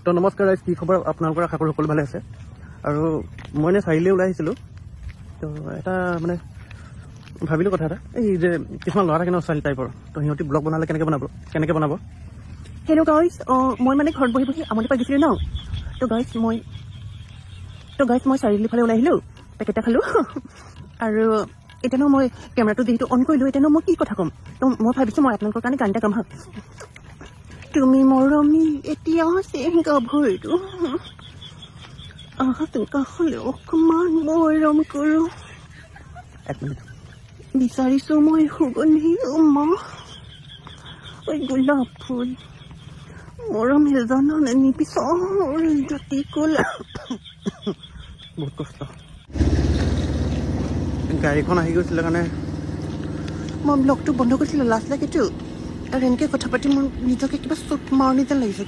তো নমস্কাৰ গাইজ, কি খবৰ আপোনালোকৰ? আশা কৰোঁ সকলো ভালে আছে। আৰু মই এনে চাৰিআলি ওলাই আহিছিলোঁ। তো এটা মানে ভাবিলোঁ কথা এটা, এই যে কিছুমান ল'ৰা থাকে ন ছোৱালী টাইপৰ, তো সিহঁতি ব্লগ বনালে কেনেকৈ বনাব। হেল্ল' গাইজ, মই মানে ঘৰত বহি বহি আমনি পাই গৈছিলোঁ ন। তো গাইজ মই চাৰিআলি ফালে ওলাই আহিলোঁ, পেকেট এটা খালোঁ। আৰু এতিয়া মই কেমেৰাটো যিহেতু অন কৰিলোঁ, এতিয়া মই কি কথা ক'ম। তো মই ভাবিছোঁ মই আপোনালোকৰ কাৰণে গান এটা গাম হা। তুমি মৰমী এতিয়া চেংগা ভৰিটো তেনেকুৱা হ'লে অকণমান মৰম কৰোঁ। এক মিনিট বিচাৰিছোঁ মই সুগন্ধি উমা ঐ গোলাপ ফুল মৰম জানানে নিবিচাৰ যদি ক'লা। বহুত কষ্ট। গাড়ীখন আহি গৈছিলে কাৰণে মই ব্লগটো বন্ধ কৰিছিলোঁ। লাষ্ট লাগেতো, আৰু এনেকৈ কথা পাতি মোৰ নিজকে কিবা চুট মাৰ নিচিনা লাগিছে।